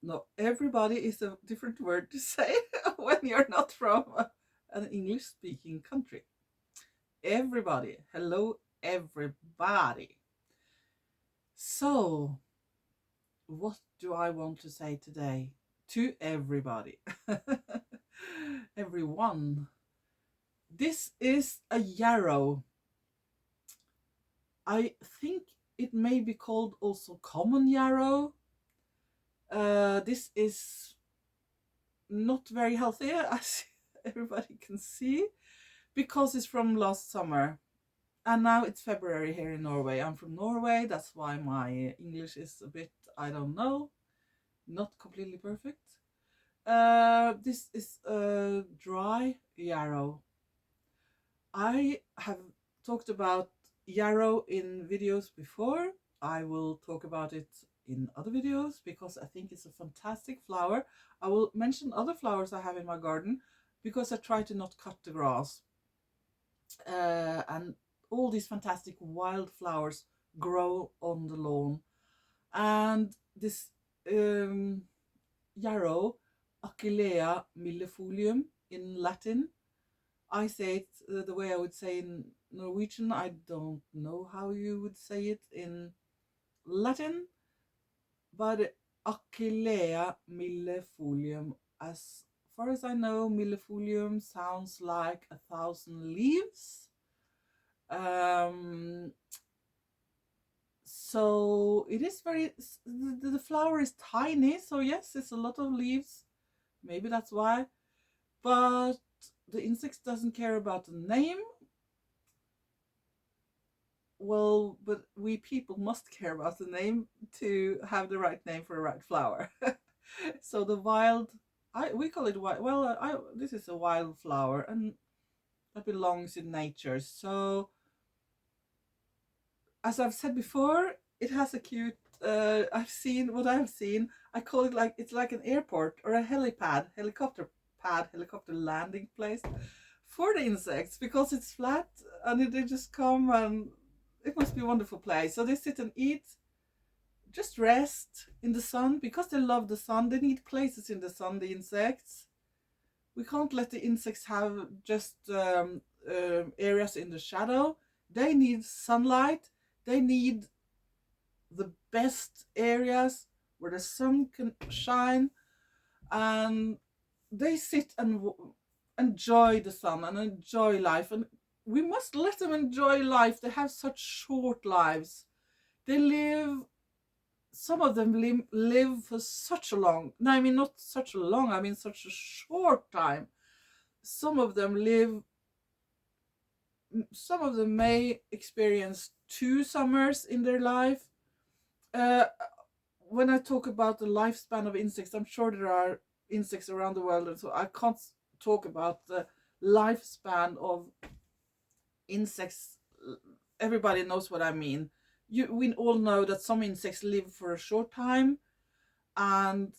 No, everybody is a different word to say when you're not from an English speaking country. Everybody. Hello, everybody. So, what do I want to say today to everybody? Everyone. This is a yarrow. I think it may be called also common yarrow. This is not very healthy, as everybody can see, because it's from last summer. And now it's February here in Norway. I'm from Norway, that's why my English is a bit, I don't know, not completely perfect. This is a dry yarrow. I have talked about yarrow in videos before. I will talk about it in other videos because I think it's a fantastic flower. I will mention other flowers I have in my garden because I try to not cut the grass. And all these fantastic wildflowers grow on the lawn. And this yarrow, Achillea millefolium in Latin, I say it the way I would say in Norwegian. I don't know how you would say it in Latin, but Achillea millefolium. As far as I know, millefolium sounds like 1,000 leaves. Um, so it is very, the flower is tiny, so yes, it's a lot of leaves. Maybe that's why. But the insect doesn't care about the name. Well, but we people must care about the name to have the right name for a right flower. So the wild, we call it wild. Well, this is a wildflower, and that belongs in nature. So, as I've said before, it has a cute. I've seen what I've seen. I call it like it's like an airport or a helipad, helicopter pad, helicopter landing place for the insects because it's flat and they just come and it must be a wonderful place. So they sit and eat, just rest in the sun because they love the sun. They need places in the sun, the insects. We can't let the insects have just areas in the shadow. They need sunlight. They need the best areas where the sun can shine, and they sit and enjoy the sun and enjoy life. And we must let them enjoy life. They have such short lives. They live, some of them live for such a long, no, I mean not such a long, I mean such a short time. Some of them live, some of them may experience 2 summers in their life. uh, when I talk about the lifespan of insects, I'm sure there are insects around the world, and so I can't talk about the lifespan of insects. Everybody knows what I mean. We all know that some insects live for a short time, and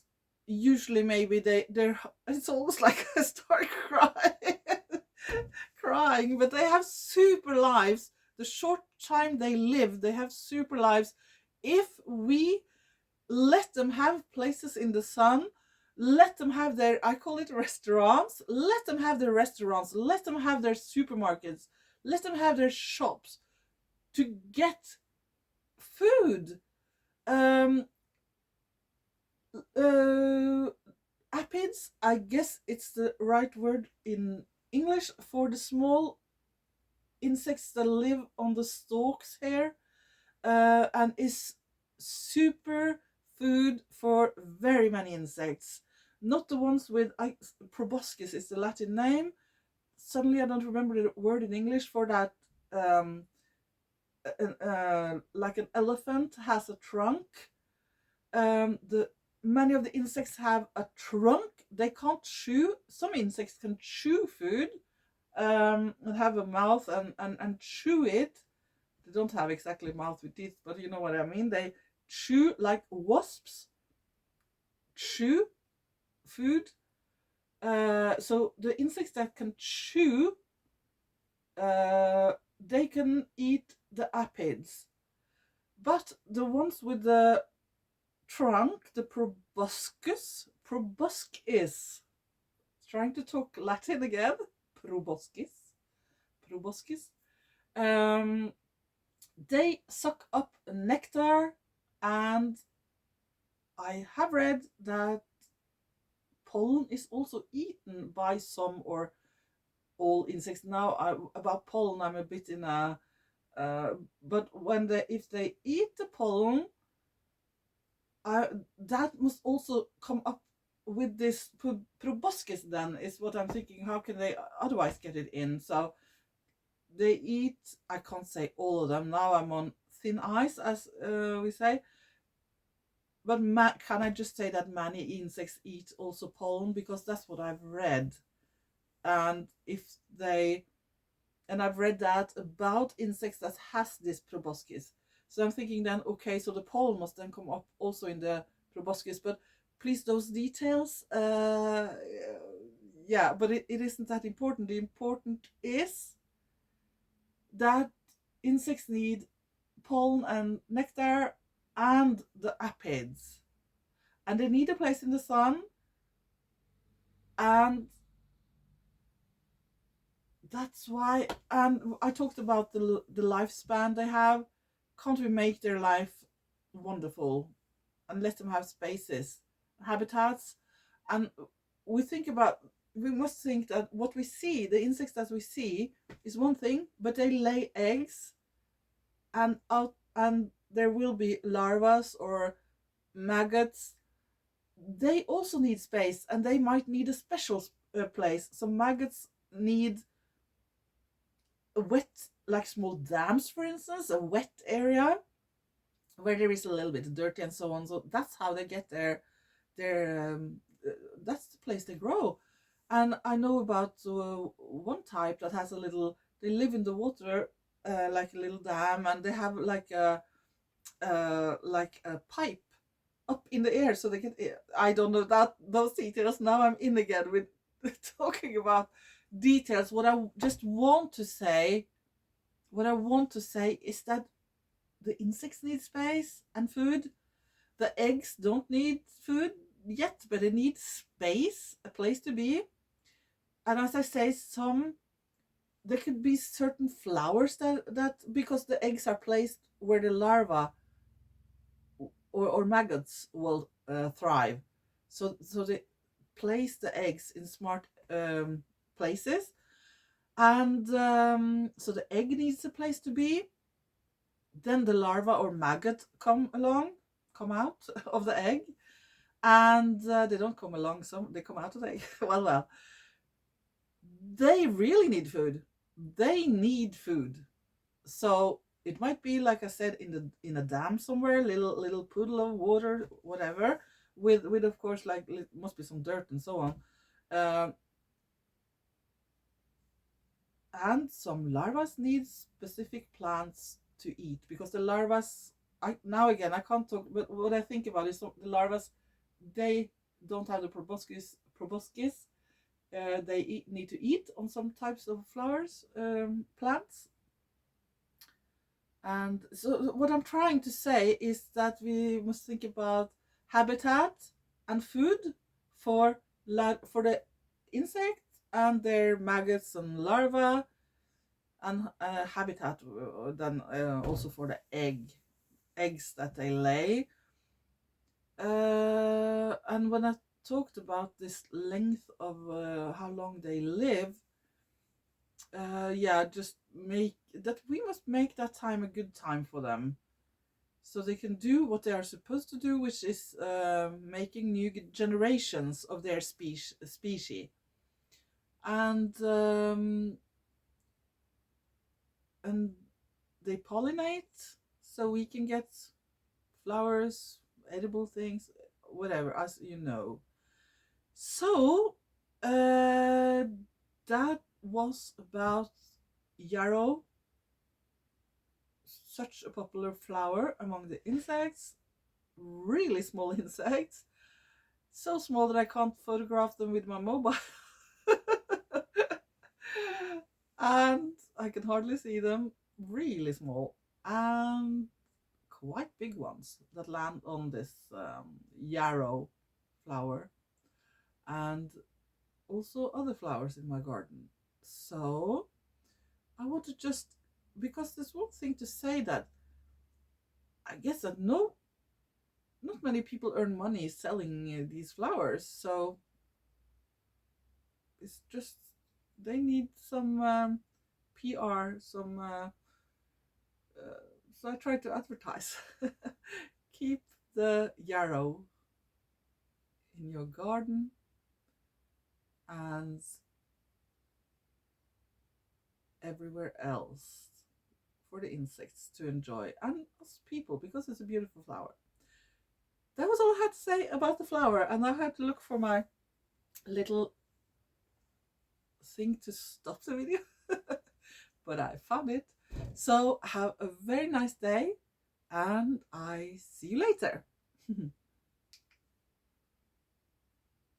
usually maybe they're it's almost like I start crying crying, but they have super lives. The short time they live, they have super lives if we let them have places in the sun. Let them have their, I call it restaurants, let them have their restaurants, let them have their supermarkets, let them have their shops to get food. um Apids, I guess it's the right word in English for the small insects that live on the stalks here, and is super food for very many insects. Not the ones with proboscis is the Latin name. Suddenly, I don't remember the word in English for that. Like an elephant has a trunk. The Many of the insects have a trunk. They can't chew. Some insects can chew food, and have a mouth and chew it. They don't have exactly mouth with teeth, but you know what I mean. They chew like wasps chew food. So the insects that can chew, they can eat the apids. But the ones with the trunk, the proboscis, trying to talk Latin again, proboscis, they suck up nectar, and I have read that pollen is also eaten by some or all insects. Now, about pollen, I'm a bit in a, but if they eat the pollen, that must also come up with this proboscis. Then is what I'm thinking. How can they otherwise get it in? So they eat. I can't say all of them. Now I'm on thin ice, as we say. But can I just say that many insects eat also pollen, because that's what I've read. And I've read that about insects that has this proboscis. So I'm thinking then, okay, so the pollen must then come up also in the proboscis. But please, those details, yeah, but it isn't that important. The important is that insects need pollen and nectar and the apids, and they need a place in the sun, and that's why. And I talked about the lifespan they have. Can't we make their life wonderful and let them have spaces, habitats? And we must think that what we see, the insects that we see, is one thing, but they lay eggs, and there will be larvae or maggots. They also need space, and they might need a special place. So maggots need a wet, like small dams, for instance, a wet area where there is a little bit dirty and so on. So that's how they get their that's the place they grow. And I know about one type that has they live in the water, like a little dam, and they have like a pipe up in the air, so they can. I don't know those details. Now I'm in again with talking about details. What I want to say is that the insects need space and food. The eggs don't need food yet, but they need space, a place to be. And as I say, there could be certain flowers that because the eggs are placed where the larva or maggots will thrive. So they place the eggs in smart places, and so the egg needs a place to be. Then the larva or maggot come out of the egg, and they don't come along. They come out of the egg. well, they really need food. They need food. So it might be, like I said, in a dam somewhere, little pool of water, whatever, with of course, like, must be some dirt and so on, and some larvae need specific plants to eat, because the larvae, I can't talk, but what I think about is the larvae, they don't have the proboscis. They need to eat on some types of flowers, plants. And so what I'm trying to say is that we must think about habitat and food for the insect and their maggots and larvae, and habitat then also for the eggs that they lay. And when I talked about this length of how long they live, just we must make that time a good time for them, so they can do what they are supposed to do, which is making new generations of their species. And they pollinate, so we can get flowers, edible things, whatever, as you know. So that was about yarrow, such a popular flower among the insects, really small insects, so small that I can't photograph them with my mobile. And I can hardly see them, really small, and quite big ones that land on this yarrow flower, and also other flowers in my garden. So I want to just, because there's one thing to say, that I guess that not many people earn money selling these flowers, so it's just they need some PR, some so I try to advertise. Keep the yarrow in your garden and everywhere else for the insects to enjoy, and us people, because it's a beautiful flower. That was all I had to say about the flower, and I had to look for my little thing to stop the video. But I found it. So have a very nice day, and I see you later.